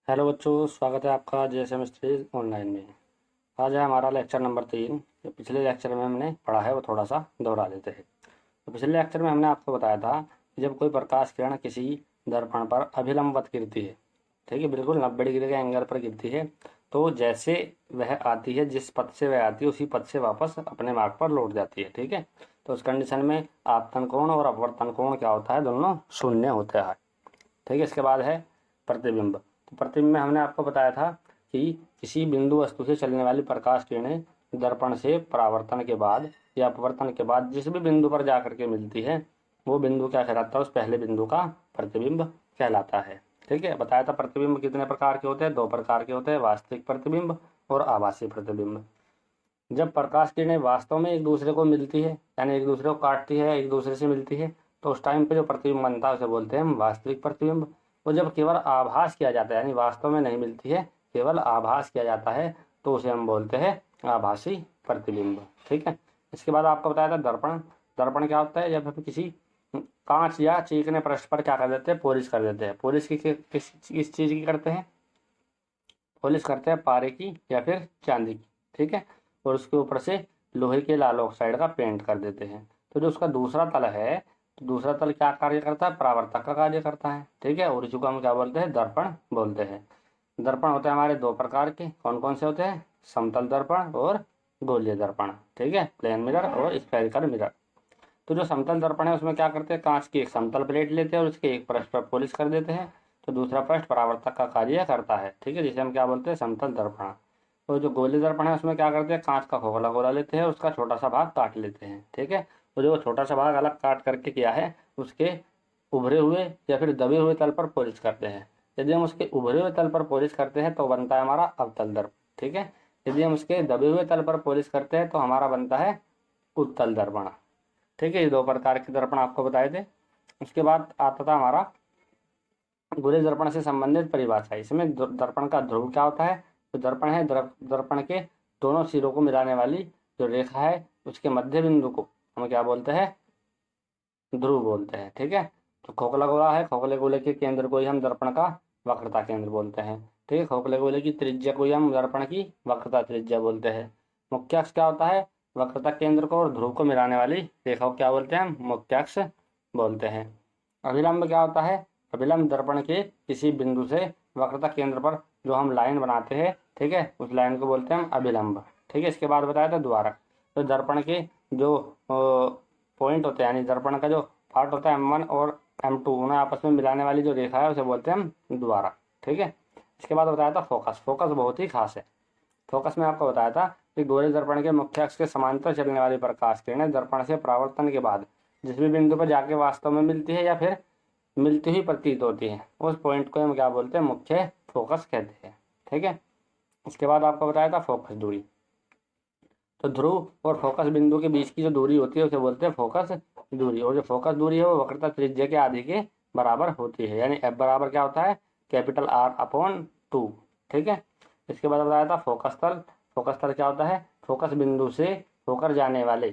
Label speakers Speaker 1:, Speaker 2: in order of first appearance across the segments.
Speaker 1: Hello बच्चों, स्वागत है आपका जेएसएम स्टडीज ऑनलाइन में। आज है हमारा लेक्चर नंबर 3। जो पिछले लेक्चर में हमने पढ़ा है वो थोड़ा सा दोहरा देते हैं। तो पिछले लेक्चर में हमने आपको बताया था कि जब कोई प्रकाश किरण किसी दर्पण पर अभिलंबवत गिरती है, ठीक है, बिल्कुल 90 डिग्री के एंगल पर गिरती है, तो जैसे वह आती है, जिस पथ से वह आती है उसी पथ से वापस अपने मार्ग पर लौट जाती है। ठीक है, तो उस कंडीशन में आपतन कोण और अपवर्तन कोण क्या होता है, दोनों शून्य होता है। ठीक है, इसके बाद है प्रतिबिंब। तो प्रतिबिंब में हमने आपको बताया था कि किसी बिंदु वस्तु से चलने वाली प्रकाश किरणें दर्पण से परावर्तन के बाद या अपवर्तन के बाद जिस भी बिंदु पर जाकर के मिलती है, वो बिंदु क्या कहलाता है, उस पहले बिंदु का प्रतिबिंब कहलाता है। ठीक है, बताया था प्रतिबिंब कितने प्रकार के होते हैं, 2 प्रकार के होते हैं, वास्तविक प्रतिबिंब और आभासी प्रतिबिंब। जब प्रकाश किरणें वास्तव में एक दूसरे को मिलती है, यानी एक दूसरे को काटती है, एक दूसरे से मिलती है, तो उस टाइम पे जो प्रतिबिंब बनता है उसे बोलते हैं हम वास्तविक प्रतिबिंब। और जब केवल आभास किया जाता है, यानी वास्तव में नहीं मिलती है, केवल आभास किया जाता है, तो उसे हम बोलते हैं आभासी प्रतिबिंब। ठीक है, इसके बाद आपको बताया था दर्पण। दर्पण क्या होता है, जब हम किसी कांच या चिकने पृष्ठ पर क्या कर देते हैं, पॉलिश कर देते हैं। पॉलिश किस चीज की करते हैं, पॉलिश करते हैं पारे की या फिर चांदी की। ठीक है, और उसके ऊपर से लोहे के लाल ऑक्साइड का पेंट कर देते हैं। तो जो उसका दूसरा तल है, तो दूसरा तल क्या कार्य करता है, परावर्तक का कार्य करता है। ठीक है, और इसी को हम क्या बोलते हैं, दर्पण बोलते हैं। दर्पण होते हैं हमारे 2 प्रकार के, कौन कौन से होते हैं, समतल दर्पण और गोलीय दर्पण। ठीक है, प्लेन मिरर और स्फेरिकल मिरर। तो जो समतल दर्पण है उसमें क्या करते हैं, कांच की एक समतल प्लेट लेते हैं और उसके एक पृष्ठ पर पॉलिश कर देते हैं, तो दूसरा पृष्ठ परावर्तक का कार्य करता है। ठीक है, जिसे हम क्या बोलते हैं, समतल दर्पण। तो जो गोलीय दर्पण है उसमें क्या करते हैं, कांच का खोखला गोला लेते हैं, उसका छोटा सा भाग काट लेते हैं। ठीक है, तो जो छोटा सा भाग अलग काट करके किया है, उसके उभरे हुए या फिर दबे हुए तल पर पॉलिश करते हैं। यदि हम उसके उभरे हुए तल पर पॉलिश करते हैं तो बनता है हमारा अवतल दर्पण। ठीक है, यदि हम उसके दबे हुए तल पर पॉलिश करते हैं तो हमारा बनता है उत्तल दर्पण। ठीक है, ये 2 प्रकार के दर्पण आपको बताए थे। उसके बाद आता था हमारा गोलीय दर्पण से संबंधित परिभाषा। इसमें दर्पण का ध्रुव क्या होता है, तो दर्पण है दर्पण के दोनों सिरों को मिलाने वाली जो रेखा है, उसके मध्य बिंदु को हम क्या बोलते हैं, ध्रुव बोलते हैं। ठीक है, तो खोखला गोला है, खोखले गोले के केंद्र को ही हम दर्पण का वक्रता केंद्र बोलते हैं। ठीक है, खोखले गोले की त्रिज्या को ही हम दर्पण की वक्रता त्रिज्या बोलते हैं। मुख्य अक्ष क्या होता है, वक्रता केंद्र को और ध्रुव को मिलाने वाली रेखा को क्या बोलते हैं, हम मुख्य अक्ष बोलते हैं। अभिलंब क्या होता है, अभिलंब दर्पण के किसी बिंदु से वक्रता केंद्र पर जो हम लाइन बनाते हैं, ठीक है, उस लाइन को बोलते हैं हम अभिलंब। ठीक है, इसके बाद बताया था द्वारक। तो दर्पण के जो पॉइंट होते हैं, यानी दर्पण का जो पार्ट होता है M1 और M2, उन्हें आपस में मिलाने वाली जो रेखा है उसे बोलते हैं हम द्वारक। ठीक है, इसके बाद बताया था फोकस। फोकस बहुत ही खास है। फोकस में आपको बताया था कि गोलीय दर्पण के मुख्य अक्ष के समांतर चलने वाली प्रकाश किरणें दर्पण से परावर्तन के बाद जिस भी बिंदु पर जाके वास्तव में मिलती है या फिर मिलती हुई प्रतीत होती है, उस पॉइंट को हम क्या बोलते हैं, मुख्य फोकस कहते हैं। ठीक है, इसके बाद आपको बताया था फोकस दूरी। तो ध्रुव और फोकस बिंदु के बीच की जो दूरी होती है उसे बोलते हैं फोकस दूरी। और जो फोकस दूरी है वो वक्रता त्रिज्या के आधी के बराबर होती है, यानी F बराबर क्या होता है, कैपिटल R/2। ठीक है, इसके बाद बताया था फोकस तल। फोकस तल क्या होता है, फोकस बिंदु से होकर जाने वाले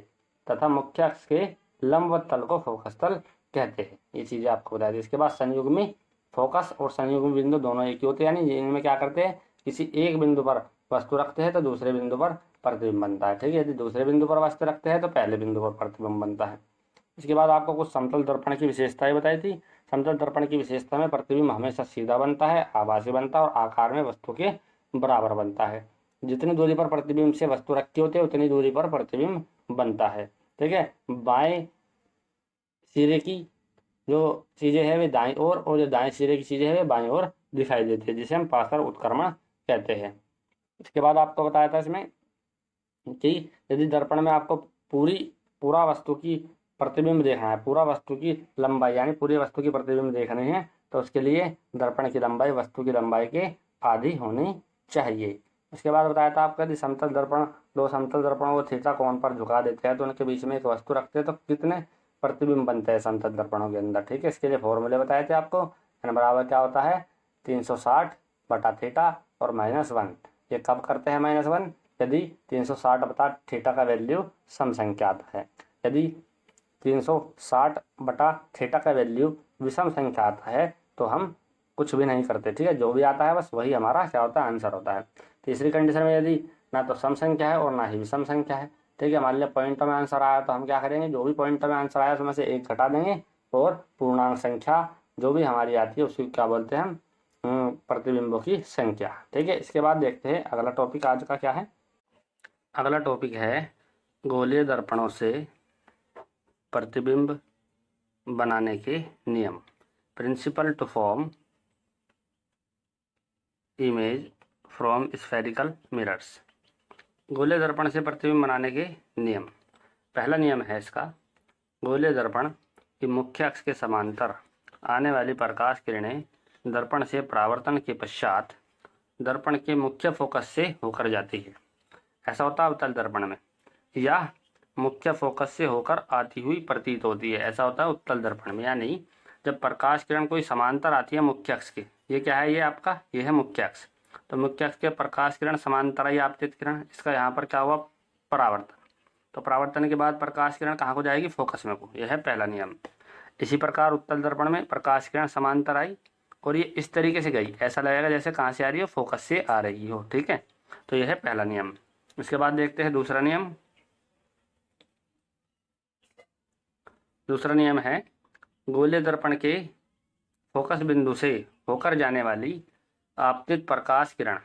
Speaker 1: तथा मुख्य अक्ष के लंबवत तल को फोकस तल कहते हैं। ये चीजें आपको बता दी। इसके बाद संयुग्मी फोकस और संयुग्मी बिंदु दोनों एक ही होते हैं, यानी इनमें क्या करते हैं, किसी एक बिंदु पर वस्तु रखते हैं तो दूसरे बिंदु पर प्रतिबिंब बनता है। ठीक है, यदि दूसरे बिंदु पर वस्तु रखते हैं तो पहले बिंदु पर प्रतिबिंब बनता है। इसके बाद आपको कुछ समतल दर्पण की विशेषताएं बताई थी। समतल दर्पण की विशेषता में प्रतिबिंब हमेशा सीधा बनता है, आभासी बनता है और आकार में वस्तु के बराबर बनता है। जितनी दूरी पर प्रतिबिंब से वस्तु रखी होती है उतनी दूरी पर प्रतिबिंब बनता है। ठीक है, बाएं सिरे की जो चीजें हैं वे दाईं ओर और जो दाएं सिरे की चीजें हैं वे बाईं ओर दिखाई देती है, जिसे हम पार्श्व उत्क्रमण कहते हैं। इसके बाद आपको बताया था इसमें कि यदि दर्पण में आपको पूरा वस्तु की प्रतिबिंब देखना है, पूरा वस्तु की लंबाई यानी पूरी वस्तु की प्रतिबिंब देखनी है, तो उसके लिए दर्पण की लंबाई वस्तु की लंबाई के आधी होनी चाहिए। उसके बाद बताया था आपका यदि समतल दर्पण, 2 समतल दर्पणों को थीटा कोण पर झुका देते हैं तो उनके बीच में एक वस्तु रखते हैं तो कितने प्रतिबिंब बनते हैं समतल दर्पणों के अंदर। ठीक है, इसके लिए फॉर्मूले बताए थे आपको। n बराबर क्या होता है, 360 बटा थीटा और -1। ये कब करते हैं -1, यदि 360 बटा थीटा का वैल्यू सम संख्यात है। यदि 360 बटा थीटा का वैल्यू विषम संख्यात है तो हम कुछ भी नहीं करते, ठीक है। जो भी आता है बस वही हमारा क्या होता है, आंसर होता है। तीसरी कंडीशन में यदि ना तो सम संख्या है और ना ही विषम संख्या है, ठीक है। मान लिया पॉइंटों में आंसर आया तो हम क्या करेंगे, जो भी पॉइंटों में आंसर आया उसमें से एक घटा देंगे और पूर्णांक संख्या जो भी हमारी आती है उसकी क्या बोलते हैं हम, प्रतिबिंबों की संख्या, ठीक है। इसके बाद देखते हैं अगला टॉपिक आज का क्या है। अगला टॉपिक है गोलीय दर्पणों से प्रतिबिंब बनाने के नियम, principle to form image from spherical mirrors. गोलीय दर्पण से प्रतिबिंब बनाने के नियम। पहला नियम है इसका, गोलीय दर्पण की मुख्य अक्ष के समांतर आने वाली प्रकाश किरणें दर्पण से परावर्तन के पश्चात दर्पण के मुख्य फोकस से होकर जाती है। ऐसा होता है अवतल दर्पण में, या मुख्य फोकस से होकर आती हुई प्रतीत होती है, ऐसा होता है उत्तल दर्पण में। यानी जब प्रकाश किरण कोई समांतर आती है मुख्य अक्ष के, ये क्या है, ये आपका ये है मुख्य अक्ष, तो मुख्य अक्ष के प्रकाश किरण समांतर आई आपतित किरण, इसका यहाँ पर क्या हुआ, परावर्तन। तो परावर्तन के बाद प्रकाश किरण कहाँ को जाएगी, फोकस में को, यह है पहला नियम। इसी प्रकार उत्तल दर्पण में प्रकाश किरण समांतर आई और ये इस तरीके से गई, ऐसा लगेगा जैसे कहाँ से आ रही हो, फोकस से आ रही हो, ठीक है। तो यह है पहला नियम। इसके बाद देखते हैं दूसरा नियम। दूसरा नियम है गोलीय दर्पण के फोकस बिंदु से होकर जाने वाली आपतित प्रकाश किरण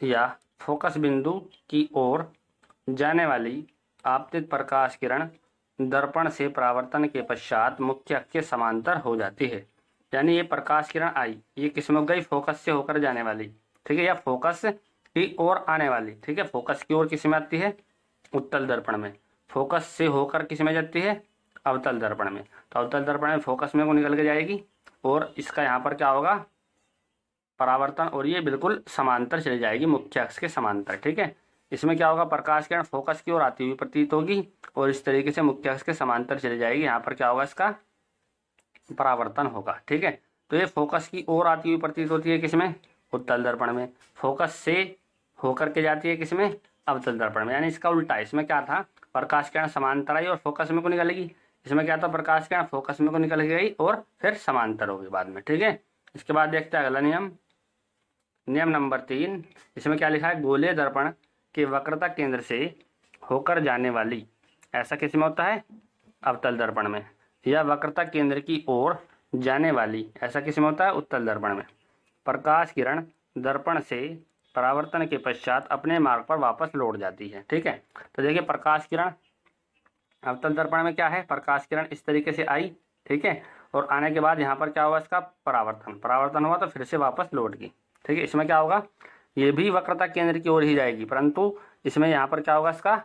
Speaker 1: या फोकस बिंदु की ओर जाने वाली आपतित प्रकाश किरण दर्पण से परावर्तन के पश्चात मुख्य अक्ष के समांतर हो जाती है। यानी ये प्रकाश किरण आई, ये किसमें गई, फोकस से होकर जाने वाली, ठीक है, या फोकस की ओर आने वाली, ठीक है। फोकस की ओर किस में आती है, उत्तल दर्पण में। फोकस से होकर किस में जाती है, अवतल दर्पण में। तो अवतल दर्पण में फोकस में को निकल के जाएगी और इसका यहाँ पर क्या होगा, परावर्तन, और ये बिल्कुल समांतर चली जाएगी मुख्य अक्ष के समांतर, ठीक है। इसमें क्या होगा, प्रकाश किरण फोकस की ओर आती हुई प्रतीत होगी और इस तरीके से मुख्य अक्ष के समांतर चली जाएगी, यहाँ पर क्या होगा, इसका परावर्तन होगा, ठीक है। तो ये फोकस की ओर आती हुई प्रतीत होती है किसमें, उत्तल दर्पण में। फोकस से होकर के जाती है किसमें, अवतल दर्पण में। यानी इसका उल्टा, इसमें क्या था, प्रकाश किरण समांतर आई और फोकस में को निकलेगी, इसमें क्या था, प्रकाश किरण फोकस में को निकल गई और फिर समांतर होगी बाद में, ठीक है। इसके बाद देखते हैं अगला नियम, नियम नंबर 3। इसमें क्या लिखा है, गोलीय दर्पण के वक्रता केंद्र से होकर जाने वाली, ऐसा किस में होता है, अवतल दर्पण में, या वक्रता केंद्र की ओर जाने वाली, ऐसा किस में होता है, उत्तल दर्पण में, प्रकाश किरण दर्पण से परावर्तन के पश्चात अपने मार्ग पर वापस लौट जाती है, ठीक है। तो देखिए प्रकाश किरण अवतल दर्पण में क्या है, प्रकाश किरण इस तरीके से आई, ठीक है, और आने के बाद यहाँ पर क्या हुआ, इसका परावर्तन हुआ तो फिर से वापस लौट गई, ठीक है। इसमें क्या होगा, ये भी वक्रता केंद्र की ओर ही जाएगी, परंतु इसमें यहाँ पर क्या होगा, इसका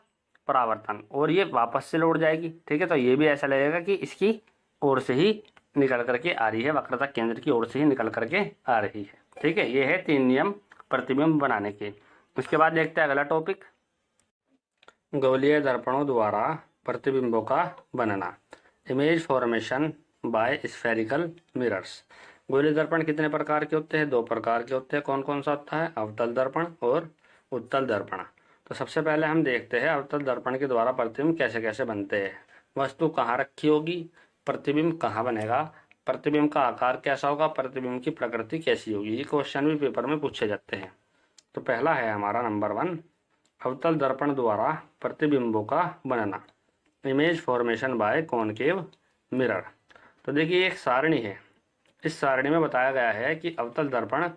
Speaker 1: परावर्तन, और ये वापस से लौट जाएगी, ठीक है। तो ये भी ऐसा लगेगा कि इसकी ओर से ही निकल करके आ रही है, वक्रता केंद्र की ओर से ही निकल करके आ रही है, ठीक है। ये है 3 नियम प्रतिबिंब बनाने के। उसके बाद देखते हैं अगला टॉपिक, गोलीय दर्पणों द्वारा प्रतिबिंबों का बनना, image formation by spherical mirrors. गोलीय दर्पण कितने प्रकार के होते हैं, 2 प्रकार के होते हैं। कौन कौन सा होता है, अवतल दर्पण और उत्तल दर्पण। तो सबसे पहले हम देखते हैं अवतल दर्पण के द्वारा प्रतिबिंब कैसे कैसे बनते हैं। वस्तु कहाँ रखी होगी, प्रतिबिंब कहाँ बनेगा, प्रतिबिंब का आकार कैसा होगा, प्रतिबिंब की प्रकृति कैसी होगी। ये क्वेश्चन भी पेपर में पूछे जाते हैं। तो पहला है हमारा नंबर 1, अवतल दर्पण द्वारा प्रतिबिंबों का बनना, image formation by concave mirror. तो देखिए एक सारणी है, इस सारणी में बताया गया है कि अवतल दर्पण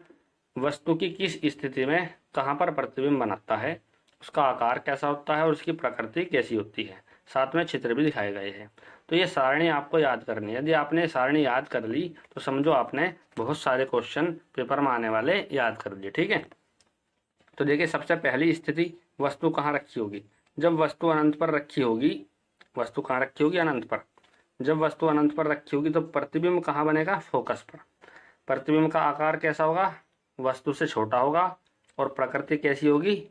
Speaker 1: वस्तु की किस स्थिति में कहाँ पर प्रतिबिंब बनाता है, उसका आकार कैसा होता है और उसकी प्रकृति कैसी होती है। साथ में चित्र भी दिखाए गए हैं। तो ये सारणी आपको याद करनी है। यदि आपने सारणी याद कर ली तो समझो आपने बहुत सारे क्वेश्चन पेपर में आने वाले याद कर लिए, ठीक है। तो देखिए सबसे पहली स्थिति, वस्तु कहाँ रखी होगी, जब वस्तु अनंत पर रखी होगी, वस्तु कहाँ रखी होगी, अनंत पर। जब वस्तु अनंत पर रखी होगी तो प्रतिबिंब कहाँ बनेगा, फोकस पर। प्रतिबिंब का आकार कैसा होगा, वस्तु से छोटा होगा और प्रकृति कैसी होगी,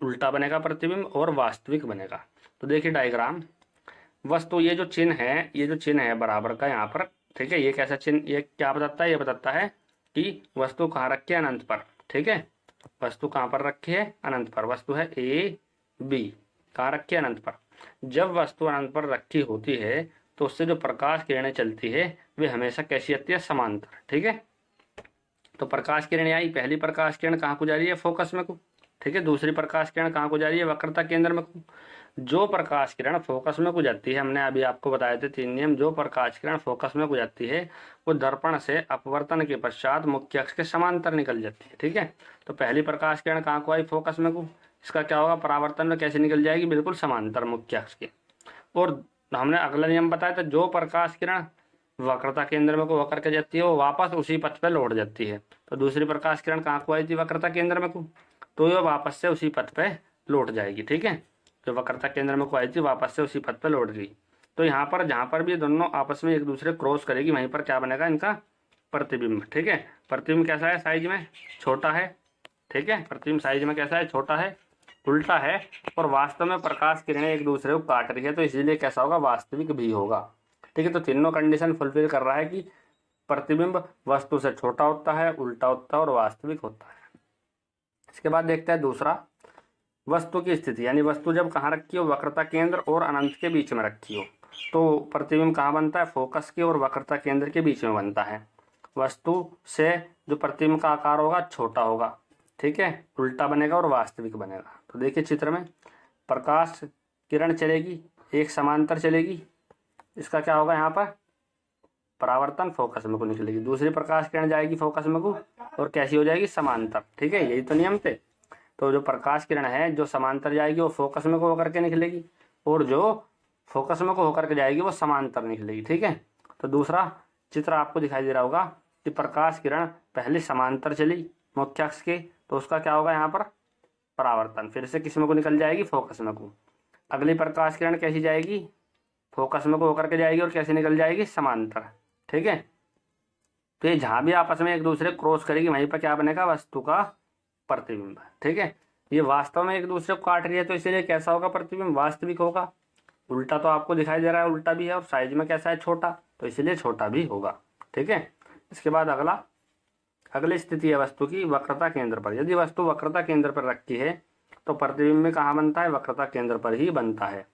Speaker 1: उल्टा बनेगा प्रतिबिंब और वास्तविक बनेगा। तो देखिए डायग्राम, वस्तु ये जो चिन्ह है, ये जो चिन्ह है बराबर का यहाँ पर, ठीक है, ये कैसा चिन्ह, ये क्या बताता है, ये बताता है कि वस्तु कहाँ रखी है, अनंत पर, ठीक है। वस्तु कहाँ पर रखी है, अनंत पर। वस्तु है ए बी, कहाँ रखी है, अनंत पर। जब वस्तु अनंत पर रखी होती है तो उससे जो प्रकाश किरणें चलती है वे हमेशा कैसी आती है, समांतर, ठीक है। तो प्रकाश किरण आई, पहली प्रकाश किरण कहाँ को जा रही है, फोकस में को, ठीक है। दूसरी प्रकाश किरण कहाँ को जा रही है, वक्रता केंद्र में को। जो प्रकाश किरण फोकस में को जाती है, हमने अभी आपको बताए थे 3 नियम, जो प्रकाश किरण फोकस में को जाती है वो दर्पण से अपवर्तन के पश्चात मुख्य अक्ष के समांतर निकल जाती है, ठीक है। तो पहली प्रकाश किरण कहाँ को आई, फोकस में को, इसका क्या होगा, परावर्तन में कैसे निकल जाएगी, बिल्कुल समांतर मुख्य अक्ष के। और हमने अगला नियम बताया था, जो प्रकाश किरण वक्रता केंद्र में को होकर के जाती है वो वापस उसी पथ पे लौट जाती है। तो दूसरी प्रकाश किरण कहाँ को आई थी, वक्रता केंद्र में को, तो ये वापस से उसी पथ पे लौट जाएगी, ठीक है। जो वक्रता केंद्र में को आई थी वापस से उसी पथ पे लौट गई। तो यहाँ पर जहाँ पर भी दोनों आपस में एक दूसरे क्रॉस करेगी वहीं पर क्या बनेगा, इनका प्रतिबिंब, ठीक है। प्रतिबिंब कैसा है, साइज में छोटा है, ठीक है। प्रतिबिंब साइज में कैसा है, छोटा है, उल्टा है, और वास्तव में प्रकाश किरणें एक दूसरे को काट रही है, तो इसलिए कैसा होगा, वास्तविक भी होगा, ठीक है। तो तीनों कंडीशन फुलफिल कर रहा है कि प्रतिबिंब वस्तु से छोटा होता है, उल्टा होता है और वास्तविक होता है। इसके बाद देखते हैं दूसरा, वस्तु की स्थिति, यानी वस्तु जब कहाँ रखी हो, वक्रता केंद्र और अनंत के बीच में रखी हो, तो प्रतिबिंब कहाँ बनता है, फोकस के और वक्रता केंद्र के बीच में बनता है। वस्तु से जो प्रतिबिंब का आकार होगा छोटा होगा, ठीक है, उल्टा बनेगा और वास्तविक बनेगा। तो देखिए चित्र में, प्रकाश किरण चलेगी, एक समांतर चलेगी, इसका क्या होगा, यहाँ पर परावर्तन फोकस में को निकलेगी। दूसरी प्रकाश किरण जाएगी फोकस में को और कैसी हो जाएगी, समांतर, ठीक है। यही तो नियम थे। तो जो प्रकाश किरण है जो समांतर जाएगी वो फोकस में को होकर के निकलेगी, और जो फोकस में को होकर के जाएगी वो समांतर निकलेगी, ठीक है। तो दूसरा चित्र आपको दिखाई दे रहा होगा कि प्रकाश किरण पहले समांतर चली मुख्य अक्ष के, तो उसका क्या होगा, यहाँ पर परावर्तन, फिर से किस में को निकल जाएगी, फोकस में को। अगली प्रकाश किरण कैसी जाएगी, फोकस में को होकर के जाएगी और कैसे निकल जाएगी, समांतर, ठीक है। तो ये जहाँ भी आपस में एक दूसरे क्रॉस करेगी वहीं पर क्या बनेगा, वस्तु का प्रतिबिंब, ठीक है। ये वास्तव में एक दूसरे को काट रही है, तो इसीलिए कैसा होगा, प्रतिबिंब वास्तविक होगा। उल्टा तो आपको दिखाई दे रहा है, उल्टा भी है, और साइज में कैसा है, छोटा, तो इसीलिए छोटा भी होगा, ठीक है। इसके बाद अगली स्थिति है वस्तु की वक्रता केंद्र पर। यदि वस्तु वक्रता केंद्र पर रखी है तो प्रतिबिंब में कहाँ बनता है, वक्रता केंद्र पर ही बनता है।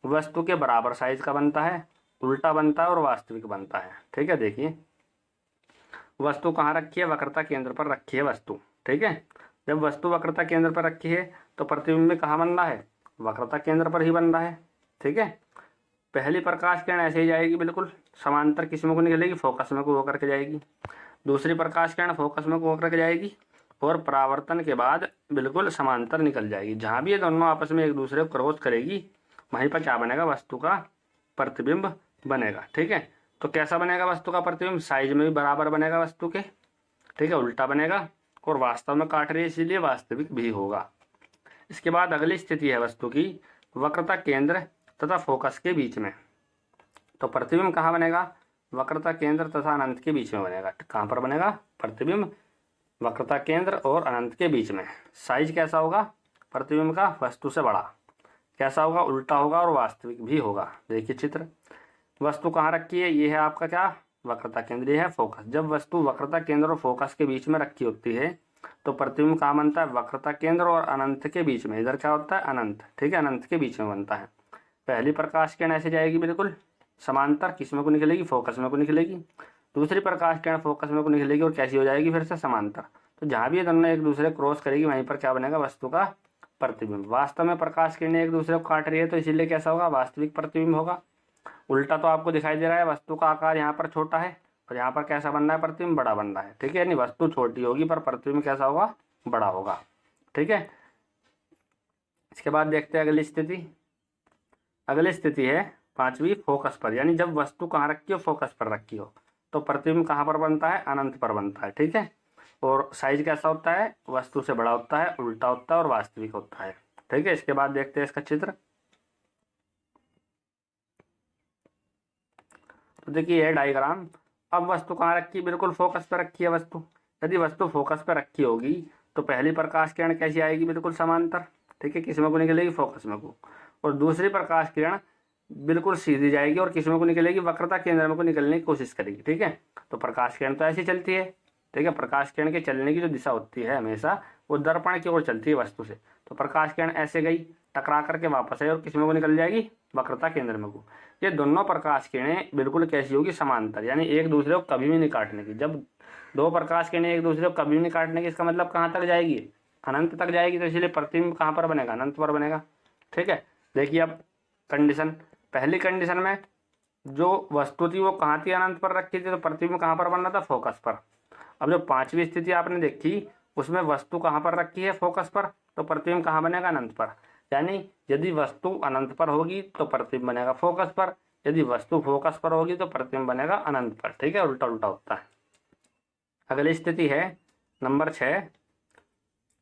Speaker 1: वस्तु के बराबर साइज का बनता है, उल्टा बनता है और वास्तविक बनता है, ठीक है। देखिए वस्तु कहाँ रखी है, वक्रता केंद्र पर रखी है वस्तु, ठीक है। जब वस्तु वक्रता केंद्र पर रखी है तो प्रतिबिंब में कहाँ बन रहा है, वक्रता केंद्र पर ही बन रहा है, ठीक है। पहली प्रकाश किरण ऐसे ही जाएगी, बिल्कुल समांतर किस में को निकलेगी, फोकस में को होकर के जाएगी। दूसरी प्रकाश किरण फोकस में को होकर के जाएगी और परावर्तन के बाद बिल्कुल समांतर निकल जाएगी। जहाँ भी ये दोनों आपस में एक दूसरे को क्रॉस करेगी वहीं पर क्या बनेगा, वस्तु का प्रतिबिंब बनेगा, ठीक है। तो कैसा बनेगा वस्तु का प्रतिबिंब, साइज में भी बराबर बनेगा वस्तु के, ठीक है, उल्टा बनेगा और वास्तव में काट रही है इसीलिए वास्तविक भी होगा। इसके बाद अगली स्थिति है वस्तु की वक्रता केंद्र तथा फोकस के बीच में। तो प्रतिबिंब कहाँ बनेगा, वक्रता केंद्र तथा अनंत के बीच में बनेगा। कहाँ पर बनेगा, प्रतिबिंब वक्रता केंद्र और अनंत के बीच में। साइज कैसा होगा प्रतिबिंब का, वस्तु से बड़ा, कैसा होगा, उल्टा होगा और वास्तविक भी होगा। देखिए चित्र, वस्तु कहाँ रखी है, ये है आपका क्या, वक्रता केंद्र, ये है फोकस। जब वस्तु वक्रता केंद्र और फोकस के बीच में रखी होती है तो प्रतिबिंब कहाँ बनता है, वक्रता केंद्र और अनंत के बीच में। इधर क्या होता है, अनंत, ठीक है, अनंत के बीच में बनता है। पहली प्रकाश किरण ऐसे जाएगी बिल्कुल समांतर, किस में को निकलेगी, फोकस में को निकलेगी। दूसरी प्रकाश किरण फोकस में को निकलेगी और कैसी हो जाएगी, फिर से समांतर। तो जहाँ भी ये दोनों एक दूसरे क्रॉस करेगी वहीं पर क्या बनेगा, वस्तु का प्रतिबिंब। वास्तव में प्रकाश किरणें एक दूसरे को काट रही है तो इसीलिए कैसा होगा, वास्तविक प्रतिबिंब होगा। उल्टा तो आपको दिखाई दे रहा है, वस्तु का आकार यहाँ पर छोटा है और यहाँ पर कैसा बन रहा है, प्रतिबिंब बड़ा बन रहा है, ठीक है। यानी वस्तु छोटी होगी पर प्रतिबिंब कैसा होगा, बड़ा होगा, ठीक है। इसके बाद देखते हैं अगली स्थिति। अगली स्थिति है पांचवी, फोकस पर। यानी जब वस्तु कहाँ रखी हो, फोकस पर रखी हो तो प्रतिबिंब कहाँ पर बनता है, अनंत पर बनता है, ठीक है। और साइज कैसा होता है, वस्तु से बड़ा होता है, उल्टा होता है और वास्तविक होता है, ठीक है। इसके बाद देखते हैं इसका चित्र। तो देखिए यह डायग्राम। अब वस्तु कहाँ रखी है, बिल्कुल फोकस पर रखी है वस्तु। यदि वस्तु फोकस पर रखी होगी तो पहली प्रकाश किरण कैसी आएगी, बिल्कुल समांतर, ठीक है, किस में को निकलेगी, फोकस में को। और दूसरी प्रकाश किरण बिल्कुल सीधी जाएगी और किस में को निकलेगी, वक्रता केंद्र में को निकलने की कोशिश करेगी, ठीक है। तो प्रकाश किरण तो ऐसी चलती है, ठीक है। प्रकाश किरण के चलने की जो दिशा होती है हमेशा वो दर्पण की ओर चलती है वस्तु से। तो प्रकाश किरण ऐसे गई, टकरा करके वापस आई और किस में को निकल जाएगी, वक्रता केंद्र में को। ये दोनों प्रकाश किरणें बिल्कुल कैसी होगी, समांतर, यानी एक दूसरे को कभी भी नहीं काटने की। जब दो प्रकाश किरणें एक दूसरे को कभी नहीं काटने, इसका मतलब कहाँ तक जाएगी, अनंत तक जाएगी। तो इसलिए प्रतिबिंब कहाँ पर बनेगा, अनंत पर बनेगा। ठीक है, देखिए अब कंडीशन, पहली कंडीशन में जो वस्तु थी वो कहाँ थी, अनंत पर रखी थी, तो प्रतिबिंब कहाँ पर बन रहा था, फोकस पर। अब जो पांचवी स्थिति आपने देखी उसमें वस्तु कहाँ पर रखी है, फोकस पर, तो प्रतिबिंब कहाँ बनेगा, अनंत पर। यानी यदि वस्तु अनंत पर होगी तो प्रतिबिंब बनेगा फोकस पर, यदि वस्तु फोकस पर होगी तो प्रतिबिंब बनेगा अनंत पर। ठीक है, उल्टा उल्टा होता है। अगली स्थिति है नंबर 6,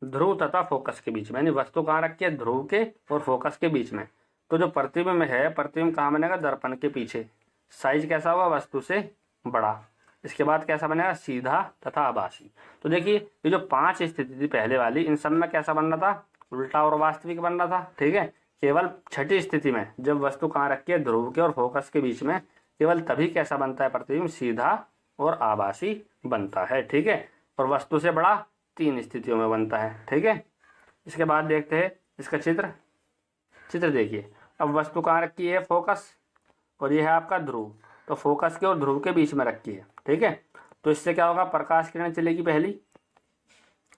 Speaker 1: ध्रुव तथा फोकस के बीच में, यानी वस्तु कहाँ रखी है, ध्रुव के और फोकस के बीच में। तो जो प्रतिबिंब है, प्रतिबिंब कहाँ बनेगा, दर्पण के पीछे। साइज कैसा होगा, वस्तु से बड़ा। इसके बाद कैसा बनेगा, सीधा तथा आभासी। तो देखिए ये जो 5 स्थिति थी पहले वाली, इन सब में कैसा बन रहा था, उल्टा और वास्तविक बन रहा था। ठीक है, केवल छठी स्थिति में जब वस्तु कहाँ रखी है, ध्रुव के और फोकस के बीच में, केवल तभी कैसा बनता है प्रतिबिंब, सीधा और आभासी बनता है। ठीक है, और वस्तु से बड़ा 3 स्थितियों में बनता है। ठीक है, इसके बाद देखते हैं इसका चित्र देखिए। अब वस्तु कहाँ रखी है, फोकस, और ये है आपका ध्रुव। तो फोकस के और ध्रुव के बीच में रखी है। ठीक है, तो इससे क्या होगा, प्रकाश किरण चलेगी, पहली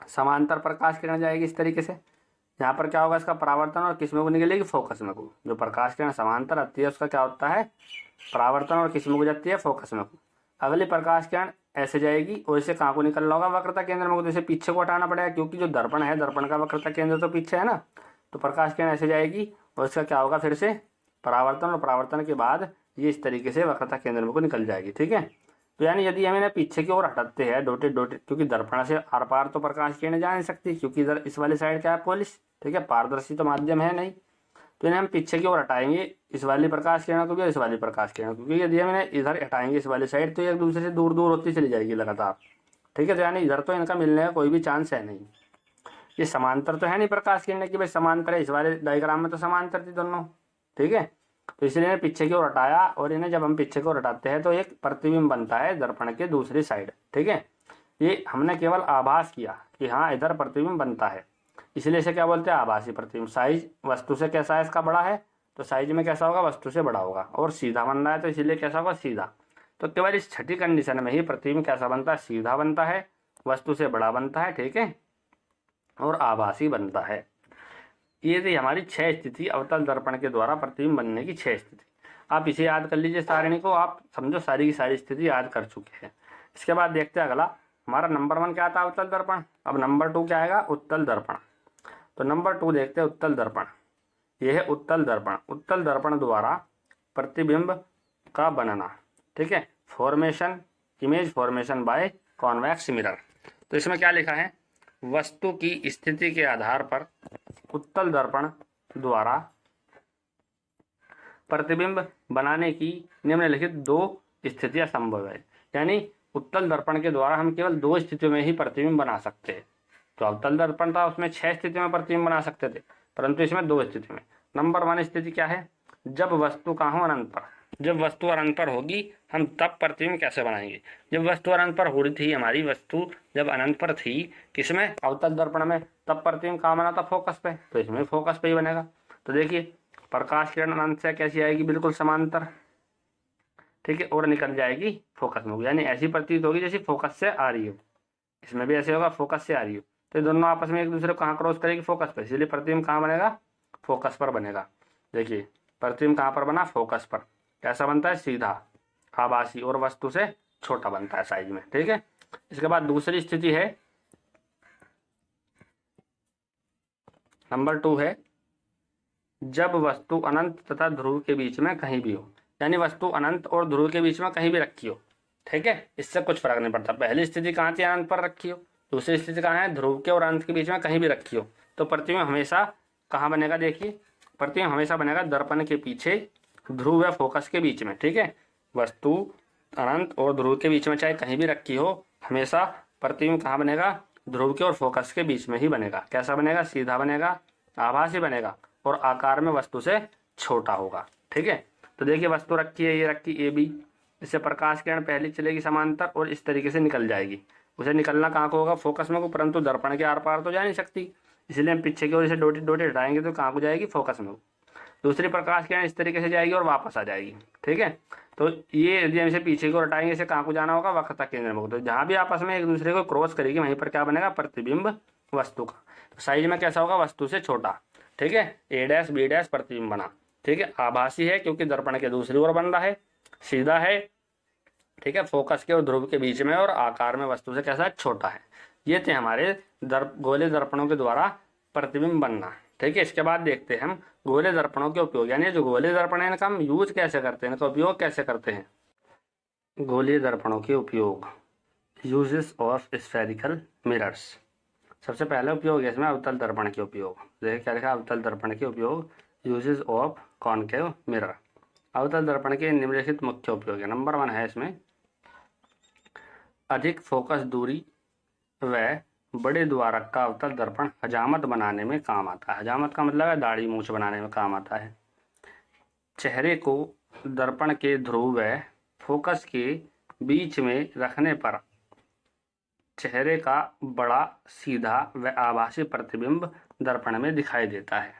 Speaker 1: समांतर प्रकाश किरण जाएगी इस तरीके से। यहाँ पर क्या होगा, इसका परावर्तन और किस में को निकलेगी, फोकस में को। जो प्रकाश किरण समांतर आती है उसका क्या होता है, परावर्तन, और किस में को जाती है, फोकस में को। अगली प्रकाश किरण ऐसे जाएगी और इसे कहाँ को निकल रहा होगा, वक्रता केंद्र में को। जैसे पीछे को हटाना पड़ेगा क्योंकि जो दर्पण है, दर्पण का वक्रता केंद्र तो पीछे है ना। तो प्रकाश किरण ऐसे जाएगी और इसका क्या होगा, फिर से परावर्तन, और परावर्तन के बाद ये इस तरीके से वक्रता केंद्र में को निकल जाएगी। ठीक है, तो यानी यदि हम इन्हें पीछे की ओर हटाते हैं डोटेड डोटेड, क्योंकि दर्पण से आर पार तो प्रकाश किरणें जा नहीं सकती, क्योंकि इधर इस वाली साइड क्या है, पॉलिश। ठीक है, पारदर्शी तो माध्यम है नहीं। तो इन्हें हम पीछे की ओर हटाएंगे, इस वाली प्रकाश किरण को भी और इस वाली प्रकाश किरण को, क्योंकि यदि हम इन्हें इधर हटाएंगे इस वाली साइड, तो एक दूसरे से दूर दूर होती चली जाएगी लगातार। ठीक है, तो यानी इधर तो इनका मिलने का कोई भी चांस है नहीं। ये समांतर तो है नहीं प्रकाश किरण की, भाई समांतर है, इस वाले डायग्राम में तो समांतर थी दोनों। ठीक है, तो इसलिए इन्हें पीछे की ओर हटाया, और इन्हें जब हम पीछे की ओर हटाते हैं तो एक प्रतिबिंब बनता है दर्पण के दूसरी साइड। ठीक है, ये हमने केवल आभास किया कि हाँ इधर प्रतिबिंब बनता है, इसलिए इसे क्या बोलते हैं, आभासी प्रतिबिंब। साइज वस्तु से कैसा है, इसका बड़ा है, तो साइज में कैसा होगा, वस्तु से बड़ा होगा, और सीधा बन रहा है तो इसीलिए कैसा होगा, सीधा। तो केवल इस छठी कंडीशन में ही प्रतिबिंब कैसा बनता है, सीधा बनता है, वस्तु से बड़ा बनता है। ठीक है, और आभासी बनता है। ये थी हमारी 6 स्थिति, अवतल दर्पण के द्वारा प्रतिबिंब बनने की 6 स्थिति। आप इसे याद कर लीजिए, सारणी को आप समझो सारी की सारी स्थिति याद कर चुके हैं। इसके बाद देखते हैं अगला, हमारा नंबर 1 क्या था, अवतल दर्पण। अब नंबर 2 क्या आएगा, उत्तल दर्पण। तो नंबर 2 देखते हैं, उत्तल दर्पण। यह है उत्तल दर्पण। उत्तल दर्पण द्वारा प्रतिबिंब का बनना। ठीक है, formation, image formation by convex mirror. तो इसमें क्या लिखा है, वस्तु की स्थिति के आधार पर उत्तल दर्पण द्वारा प्रतिबिंब बनाने की निम्नलिखित 2 स्थितियां संभव है। यानी उत्तल दर्पण के द्वारा हम केवल 2 स्थितियों में ही प्रतिबिंब बना सकते हैं। तो अवतल दर्पण था, उसमें 6 स्थितियों में प्रतिबिंब बना सकते थे, परंतु इसमें 2 स्थिति में। नंबर 1 स्थिति क्या है, जब वस्तु कहाँ हो, अनंत पर। जब वस्तु अनंत पर होगी हम तब प्रतिबिंब कैसे बनाएंगे। जब वस्तु अनंत पर हो रही थी, हमारी वस्तु जब अनंत पर थी, किसमें, अवतल दर्पण में, तब प्रतिबिंब कहाँ बना था, फोकस पे। तो इसमें फोकस पे ही बनेगा। तो देखिए प्रकाश किरण अनंत से कैसी आएगी, बिल्कुल समांतर। ठीक है, और निकल जाएगी फोकस में, यानी ऐसी प्रतीत होगी जैसी फोकस से आ रही हो। इसमें भी ऐसे होगा, फोकस से आ रही हो, तो दोनों आपस में एक दूसरे को कहाँ क्रॉस करेगी, फोकस पर। इसलिए प्रतिबिंब कहाँ बनेगा, फोकस पर बनेगा। देखिए प्रतिबिंब कहाँ पर बना, फोकस पर। कैसा बनता है, सीधा, आभासी, और वस्तु से छोटा बनता है साइज में। ठीक है, इसके बाद दूसरी स्थिति है नंबर 2 है, जब वस्तु अनंत तथा ध्रुव के बीच में कहीं भी हो। यानी वस्तु अनंत और ध्रुव के बीच में कहीं भी रखी हो। ठीक है, इससे कुछ फर्क नहीं पड़ता। पहली स्थिति कहाँ थी, अनंत पर रखी हो। दूसरी स्थिति कहाँ है, ध्रुव के और अनंत के बीच में कहीं भी रखी हो। तो प्रतिबिंब हमेशा कहाँ बनेगा, देखिए प्रतिबिंब हमेशा बनेगा दर्पण के पीछे, ध्रुव या फोकस के बीच में। ठीक है, वस्तु अनंत और ध्रुव के बीच में चाहे कहीं भी रखी हो, हमेशा प्रतिबिंब कहाँ बनेगा, ध्रुव के और फोकस के बीच में ही बनेगा। कैसा बनेगा, सीधा बनेगा, आभासी बनेगा, और आकार में वस्तु से छोटा होगा। ठीक है, तो देखिए वस्तु रखी है, ये रखी ए बी, इससे प्रकाश किरण पहले चलेगी समांतर और इस तरीके से निकल जाएगी। उसे निकलना कहाँ को होगा, फोकस में को, परंतु दर्पण के आर पार तो जा नहीं सकती, इसलिए हम पीछे की ओर इसे डोटे डोटे हटाएंगे तो कहाँ को जाएगी, फोकस में। दूसरी प्रकाश किरण इस तरीके से जाएगी और वापस आ जाएगी। ठीक है, तो ये यदि हम इसे पीछे को हटाएंगे, इसे कहाँ को जाना होगा, वक्रता केंद्र में। तो जहाँ भी आपस में एक दूसरे को क्रॉस करेगी वहीं पर क्या बनेगा, प्रतिबिंब वस्तु का। तो साइज में कैसा होगा, वस्तु से छोटा। ठीक है, ए डैश बी डैश प्रतिबिंब बना। ठीक है, आभासी है क्योंकि दर्पण के दूसरी ओर बन रहा है, सीधा है। ठीक है, फोकस के और ध्रुव के बीच में, और आकार में वस्तु से कैसा है, छोटा है। ये थे हमारे गोले दर्पणों के द्वारा प्रतिबिंब बनना। ठीक है, इसके बाद देखते हैं हम गोले दर्पणों के उपयोग, यानी जो गोले दर्पण है इनका हम यूज कैसे करते हैं, इनका उपयोग कैसे करते हैं। गोलीय दर्पणों के उपयोग, यूजेस ऑफ स्फेरिकल मिरर्स। सबसे पहला उपयोग है इसमें अवतल दर्पण के उपयोग। देखिए क्या लिखा, अवतल दर्पण के उपयोग, यूजेस ऑफ कॉनकेव मिरर। अवतल दर्पण के निम्नलिखित मुख्य उपयोग है। नंबर 1 है इसमें, अधिक फोकस दूरी व बड़े द्वारक का अवतल दर्पण हजामत बनाने में काम आता है। हजामत का मतलब है दाढ़ी मूछ बनाने में काम आता है। चेहरे को दर्पण के ध्रुव व फोकस के बीच में रखने पर चेहरे का बड़ा सीधा व आभासी प्रतिबिंब दर्पण में दिखाई देता है,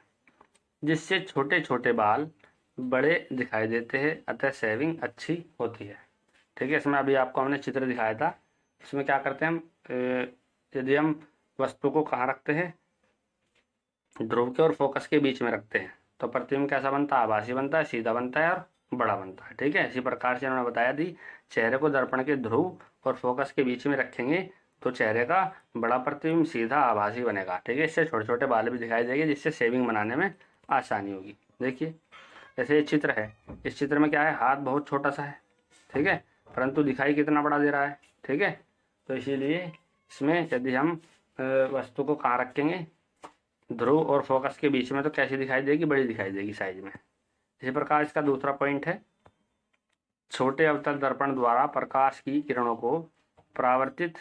Speaker 1: जिससे छोटे छोटे बाल बड़े दिखाई देते हैं, अतः शेविंग अच्छी होती है। ठीक है, इसमें अभी आपको हमने चित्र दिखाया था। इसमें क्या करते हैं हम, यदि हम वस्तु को कहाँ रखते हैं, ध्रुव के और फोकस के बीच में रखते हैं, तो प्रतिबिंब कैसा बनता है, आभासी बनता है, सीधा बनता है और बड़ा बनता है। ठीक है, इसी प्रकार से उन्होंने बताया थी, चेहरे को दर्पण के ध्रुव और फोकस के बीच में रखेंगे तो चेहरे का बड़ा प्रतिबिंब सीधा आभासी बनेगा। ठीक है, इससे छोटे छोटे बाल भी दिखाई देंगे, जिससे शेविंग बनाने में आसानी होगी। देखिए जैसे ये चित्र है, इस चित्र में क्या है, हाथ बहुत छोटा सा है। ठीक है, परंतु दिखाई कितना बड़ा दे रहा है। ठीक है, तो इसीलिए इसमें यदि हम वस्तु को कहाँ रखेंगे, ध्रुव और फोकस के बीच में, तो कैसी दिखाई देगी, बड़ी दिखाई देगी साइज में। इसी प्रकार इसका दूसरा पॉइंट है, छोटे अवतल दर्पण द्वारा प्रकाश की किरणों को परावर्तित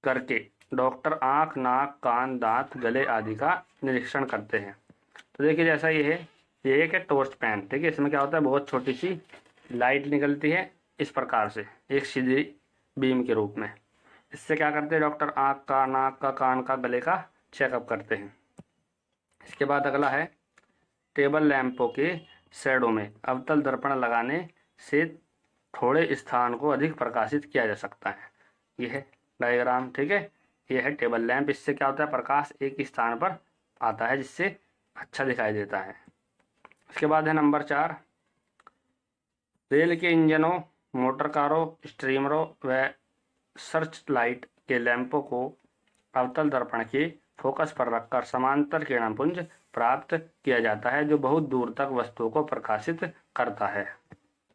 Speaker 1: करके डॉक्टर आंख, नाक, कान, दांत, गले आदि का निरीक्षण करते हैं। तो देखिए जैसा ये है, ये एक है टॉर्च पेन। ठीक है, इसमें क्या होता है, बहुत छोटी सी लाइट निकलती है इस प्रकार से, एक सीधी बीम के रूप में। इससे क्या करते हैं, डॉक्टर आंख का, नाक का, कान का, गले का चेकअप करते हैं। इसके बाद अगला है, टेबल लैंपों के शैडो में अवतल दर्पण लगाने से थोड़े स्थान को अधिक प्रकाशित किया जा सकता है। यह है डायग्राम। ठीक है, यह है टेबल लैंप। इससे क्या होता है, प्रकाश एक स्थान पर आता है, जिससे अच्छा दिखाई देता है। इसके बाद है नंबर 4, रेल के इंजनों, मोटर कारों, स्ट्रीमरों व सर्च लाइट के लैंपों को अवतल दर्पण के फोकस पर रखकर समांतर किरणपुंज प्राप्त किया जाता है, जो बहुत दूर तक वस्तुओं को प्रकाशित करता है।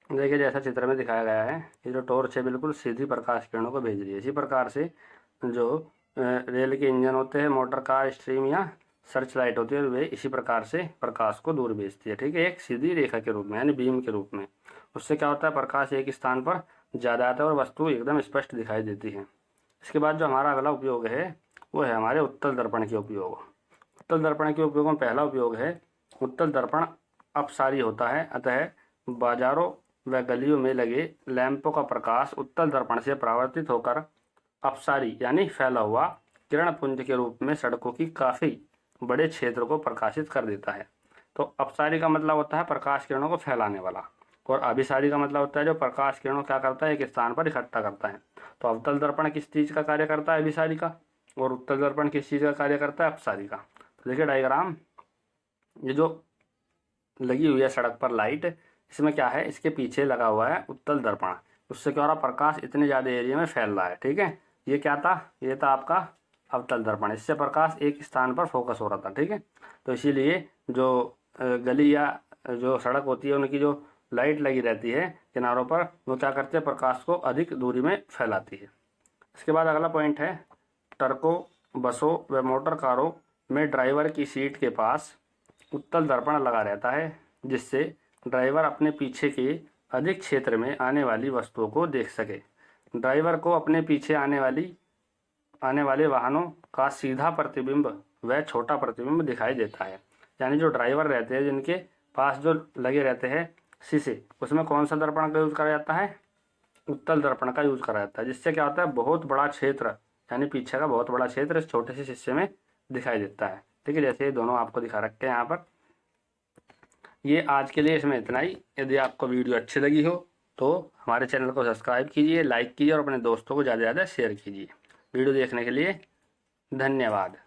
Speaker 1: देखिए जैसा चित्र में दिखाया गया है, ये जो टॉर्च है बिल्कुल सीधी प्रकाश किरणों को भेज रही है। इसी प्रकार से जो रेल के इंजन होते हैं, मोटर कार, स्ट्रीम या सर्च लाइट होती है, वे इसी प्रकार से प्रकाश को दूर भेजती है। ठीक है, एक सीधी रेखा के रूप में, यानी बीम के रूप में। उससे क्या होता है, प्रकाश एक स्थान पर ज़्यादा आता है और वस्तु एकदम स्पष्ट दिखाई देती है। इसके बाद जो हमारा अगला उपयोग है वो है हमारे उत्तल दर्पण के उपयोग। उत्तल दर्पण के उपयोगों में पहला उपयोग है, उत्तल दर्पण अपसारी होता है, अतः बाजारों व गलियों में लगे लैंपों का प्रकाश उत्तल दर्पण से परावर्तित होकर अपसारी यानी फैला हुआ किरण पुंज के रूप में सड़कों की काफ़ी बड़े क्षेत्र को प्रकाशित कर देता है। तो अपसारी का मतलब होता है प्रकाश किरणों को फैलाने वाला, और अभिसारी का मतलब होता है जो प्रकाश किरणों क्या करता है, एक स्थान पर इकट्ठा करता है। तो अवतल दर्पण किस चीज़ का कार्य करता है, अभिसारी का, और उत्तल दर्पण किस चीज़ का कार्य करता है, अपसारी का। तो देखिए डायग्राम, ये जो लगी हुई है सड़क पर लाइट, इसमें क्या है, इसके पीछे लगा हुआ है उत्तल दर्पण। उससे क्या हो रहा, प्रकाश इतने ज़्यादा एरिया में फैल रहा है। ठीक है, ये क्या था, ये था आपका अवतल दर्पण। इससे प्रकाश एक स्थान पर फोकस हो रहा था। ठीक है, तो इसीलिए जो गली या जो सड़क होती है उनकी जो लाइट लगी रहती है किनारों पर, वो क्या करते हैं, प्रकाश को अधिक दूरी में फैलाती है। इसके बाद अगला पॉइंट है, ट्रकों, बसों व मोटर कारों में ड्राइवर की सीट के पास उत्तल दर्पण लगा रहता है, जिससे ड्राइवर अपने पीछे के अधिक क्षेत्र में आने वाली वस्तुओं को देख सके। ड्राइवर को अपने पीछे आने वाले वाहनों का सीधा प्रतिबिंब व छोटा प्रतिबिंब दिखाई देता है। यानी जो ड्राइवर रहते हैं, जिनके पास जो लगे रहते हैं शीशे, उसमें कौन सा दर्पण का यूज़ करा जाता है, उत्तल दर्पण का यूज़ करा जाता है। जिससे क्या होता है, बहुत बड़ा क्षेत्र, यानी पीछे का बहुत बड़ा क्षेत्र इस छोटे से शीशे में दिखाई देता है। ठीक है, जैसे ये दोनों आपको दिखा रखे हैं यहाँ पर। ये आज के लिए इसमें इतना ही। यदि आपको वीडियो अच्छी लगी हो तो हमारे चैनल को सब्सक्राइब कीजिए, लाइक कीजिए और अपने दोस्तों को ज़्यादा से ज़्यादा शेयर कीजिए। वीडियो देखने के लिए धन्यवाद।